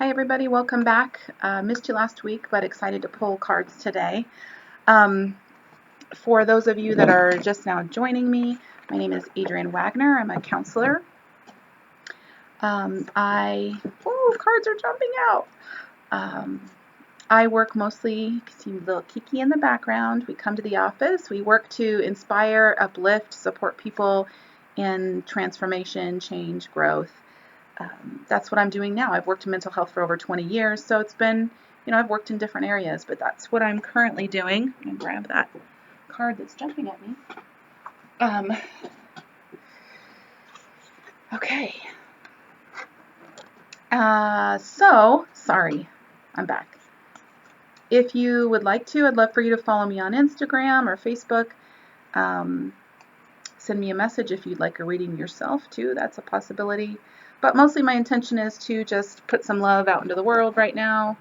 Hi everybody, welcome back. Missed you last week, but excited to pull cards today. Um, for those of you that are just now joining me, my name is Adrienne Wagner. I'm a counselor. Cards are jumping out. I work mostly, you can see little Kiki in the background. We come to the office. We work to inspire, uplift, support people in transformation, change, growth. That's what I'm doing now. I've worked in mental health for over 20 years, so it's been, I've worked in different areas, but that's what I'm currently doing. I'm going to grab that card that's jumping at me. Okay. Sorry, I'm back. If you would like to, I'd love for you to follow me on Instagram or Facebook. Send me a message if you'd like a reading yourself too. That's a possibility. But mostly my intention is to just put some love out into the world right now.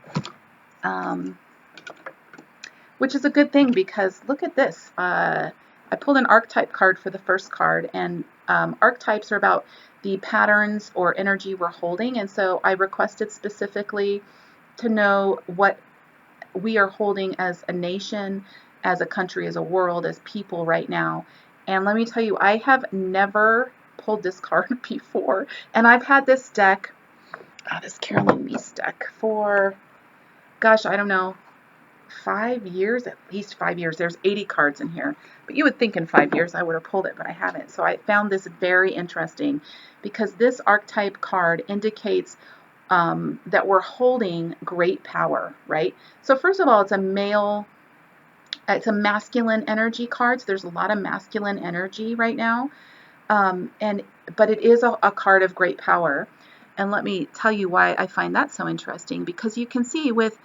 Which is a good thing because look at this. I pulled an archetype card for the first card, and archetypes are about the patterns or energy we're holding. And so I requested specifically to know what we are holding as a nation, as a country, as a world, as people right now. And let me tell you, I have never pulled this card before. And I've had this deck, this Carolyn Meese deck, for, gosh, I don't know, 5 years, at least 5 years. There's 80 cards in here. But you would think in 5 years I would have pulled it, but I haven't. So I found this very interesting because this archetype card indicates that we're holding great power, right? So first of all, it's a masculine energy card. So there's a lot of masculine energy right now. But it is a card of great power. And let me tell you why I find that so interesting, because you can see with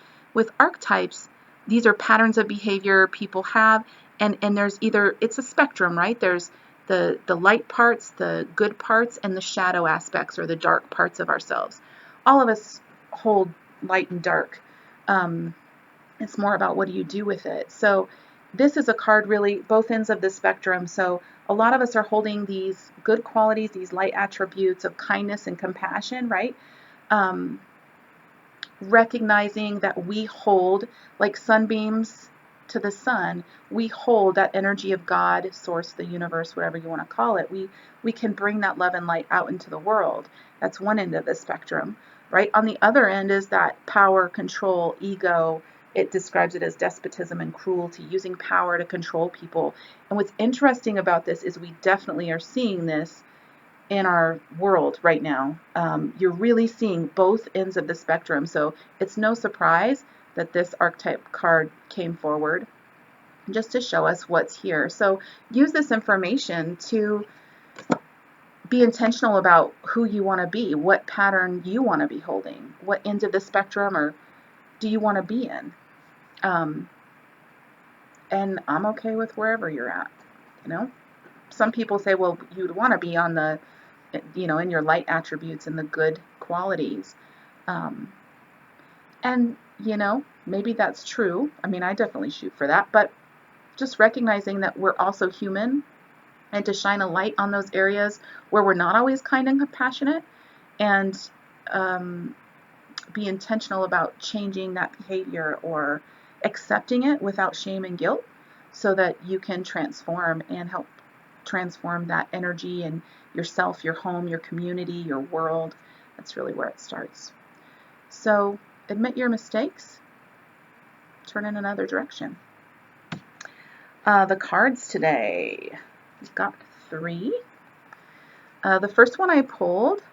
archetypes, these are patterns of behavior people have, and there's it's a spectrum, right? There's the light parts, the good parts, and the shadow aspects, or the dark parts of ourselves. All of us hold light and dark. It's more about what do you do with it. So this is a card really both ends of the spectrum. So a lot of us are holding these good qualities, these light attributes of kindness and compassion, right? Recognizing that we hold, like sunbeams to the sun, we hold that energy of God, source, the universe, whatever you want to call it. We can bring that love and light out into the world. That's one end of the spectrum, right? On the other end is that power, control, ego. It describes it as despotism and cruelty, using power to control people. And what's interesting about this is we definitely are seeing this in our world right now. You're really seeing both ends of the spectrum. So it's no surprise that this archetype card came forward just to show us what's here. So use this information to be intentional about who you want to be, what pattern you want to be holding, what end of the spectrum or do you want to be in. And I'm okay with wherever you're at. Some people say, well, you'd want to be on the in your light attributes and the good qualities. And maybe that's true. I mean, I definitely shoot for that, but just recognizing that we're also human, and to shine a light on those areas where we're not always kind and compassionate, and be intentional about changing that behavior or accepting it without shame and guilt, so that you can transform and help transform that energy and yourself, your home, your community, your world. That's really where it starts. So admit your mistakes, turn in another direction. The cards today, we've got 3. The first one I pulled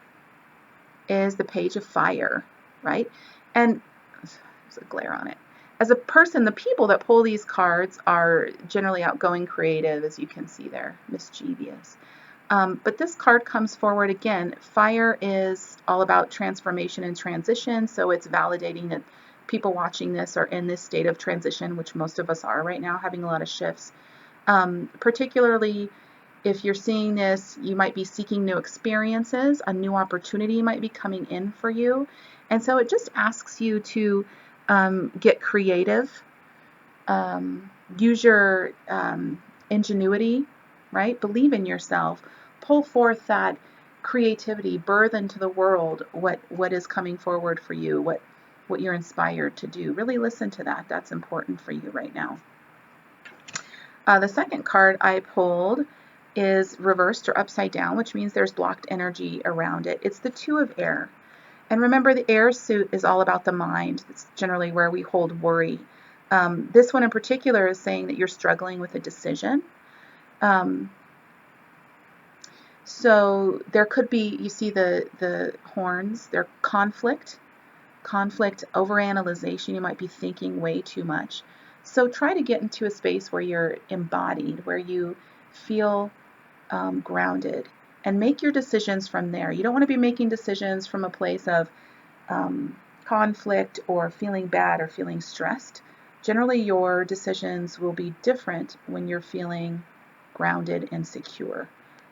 is the Page of Fire, right? And there's a glare on it. As a person, the people that pull these cards are generally outgoing, creative, as you can see there, mischievous. But this card comes forward again. Fire is all about transformation and transition, so it's validating that people watching this are in this state of transition, which most of us are right now, having a lot of shifts. Particularly if you're seeing this, you might be seeking new experiences, a new opportunity might be coming in for you. And so it just asks you to get creative, use your ingenuity, right? Believe in yourself. Pull forth that creativity, birth into the world what is coming forward for you, what you're inspired to do. Really listen to that. That's important for you right now. The second card I pulled is reversed or upside down, which means there's blocked energy around it. It's the Two of Air. And remember, the air suit is all about the mind. It's generally where we hold worry. This one in particular is saying that you're struggling with a decision. So there could be, you see the horns, they're conflict, overanalyzation. You might be thinking way too much. So try to get into a space where you're embodied, where you feel grounded, and make your decisions from there. You don't want to be making decisions from a place of conflict or feeling bad or feeling stressed. Generally, your decisions will be different when you're feeling grounded and secure.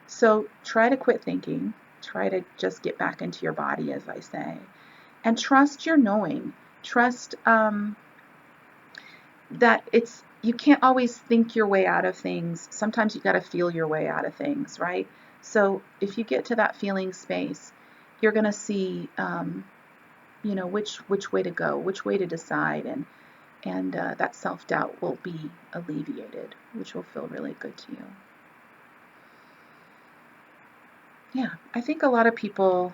So try to quit thinking. Try to just get back into your body, as I say. And trust your knowing. Trust that you can't always think your way out of things. Sometimes you got to feel your way out of things, right? So if you get to that feeling space, you're going to see, which way to go, which way to decide, and that self-doubt will be alleviated, which will feel really good to you. Yeah, I think a lot of people,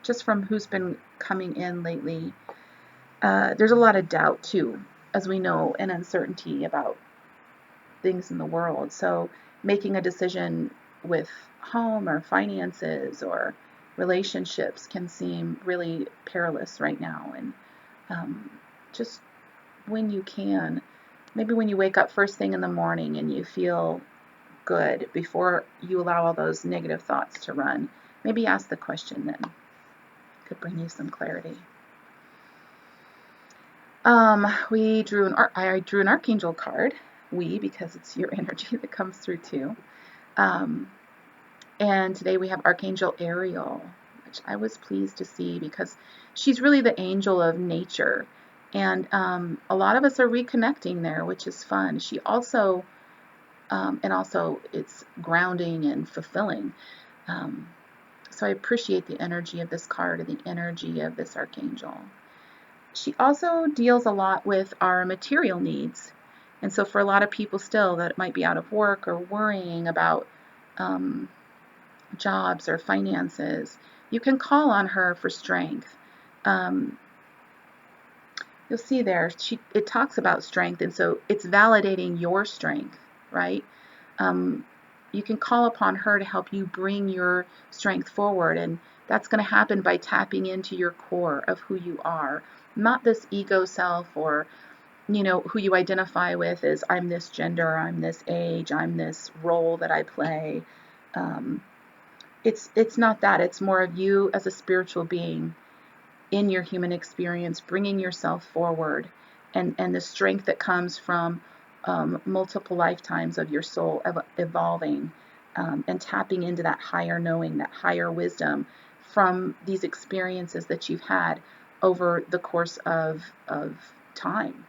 just from who's been coming in lately, there's a lot of doubt too, as we know, and uncertainty about things in the world. So making a decision with home or finances or relationships can seem really perilous right now. And just when you can, maybe when you wake up first thing in the morning and you feel good before you allow all those negative thoughts to run, maybe ask the question then. Could bring you some clarity. I drew an Archangel card. Because it's your energy that comes through too. And today we have Archangel Ariel, which I was pleased to see because she's really the angel of nature. And a lot of us are reconnecting there, which is fun. She also, and also it's grounding and fulfilling. So I appreciate the energy of this card and the energy of this Archangel. She also deals a lot with our material needs. And so for a lot of people still that might be out of work or worrying about jobs or finances, you can call on her for strength. You'll see there, it talks about strength, and so it's validating your strength, right? You can call upon her to help you bring your strength forward, and that's going to happen by tapping into your core of who you are, not this ego self or who you identify with as I'm this gender, I'm this age, I'm this role that I play. It's not that. It's more of you as a spiritual being in your human experience, bringing yourself forward, and the strength that comes from multiple lifetimes of your soul evolving and tapping into that higher knowing, that higher wisdom from these experiences that you've had over the course of time.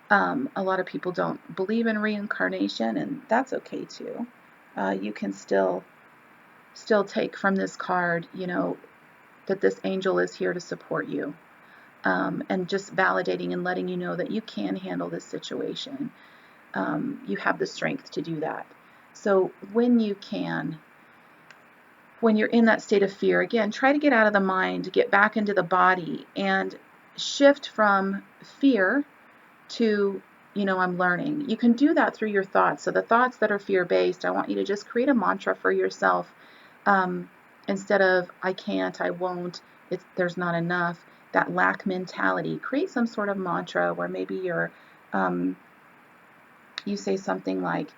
A lot of people don't believe in reincarnation, and that's okay too. You can still take from this card, that this angel is here to support you, and just validating and letting you know that you can handle this situation. You have the strength to do that. So when you can, when you're in that state of fear, again, try to get out of the mind, get back into the body, and shift from fear to, I'm learning. You can do that through your thoughts. So the thoughts that are fear-based, I want you to just create a mantra for yourself. Instead of I can't, I won't, there's not enough, that lack mentality. Create some sort of mantra where maybe you say something like,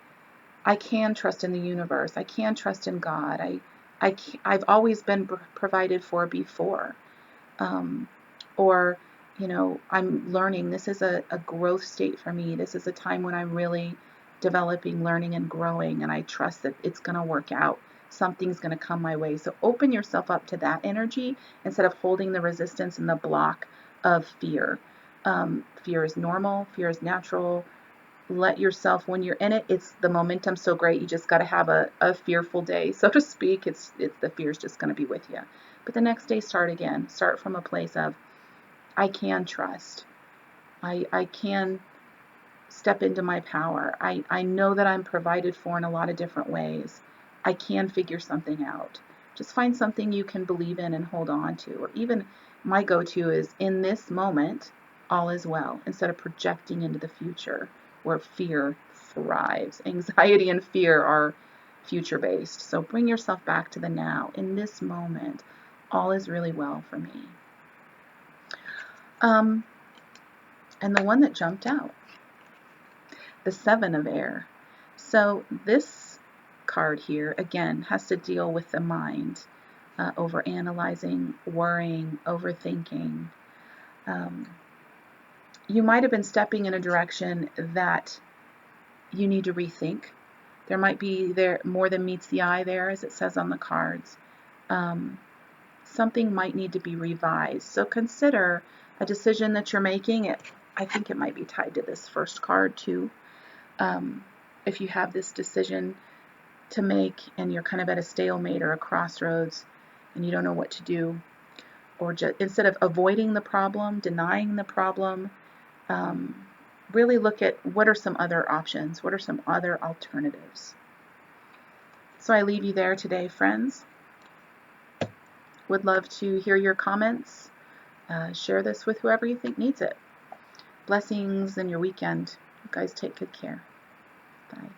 I can trust in the universe. I can trust in God. I've always been provided for before. Or I'm learning. This is a growth state for me. This is a time when I'm really developing, learning, and growing, and I trust that it's going to work out. Something's going to come my way. So open yourself up to that energy instead of holding the resistance and the block of fear. Fear is normal. Fear is natural. let yourself, when you're in it, it's the momentum so great, you just got to have a fearful day, so to speak. It's the fear's just going to be with you. But the next day, start again. Start from a place of, I can trust. I can step into my power. I know that I'm provided for in a lot of different ways. I can figure something out. Just find something you can believe in and hold on to. Or even my go-to is, in this moment, all is well, instead of projecting into the future where fear thrives. Anxiety and fear are future-based. So bring yourself back to the now. In this moment, all is really well for me. And the one that jumped out, the Seven of Air. So this card here, again, has to deal with the mind, over analyzing, worrying, overthinking. You might have been stepping in a direction that you need to rethink. There might be there more than meets the eye there, as it says on the cards. Something might need to be revised. So consider a decision that you're making. I think it might be tied to this first card too. If you have this decision to make and you're kind of at a stalemate or a crossroads and you don't know what to do, or just instead of avoiding the problem, denying the problem, really look at what are some other options, what are some other alternatives. So I leave you there today, friends. Would love to hear your comments. Share this with whoever you think needs it. Blessings in your weekend. You guys take good care. Bye.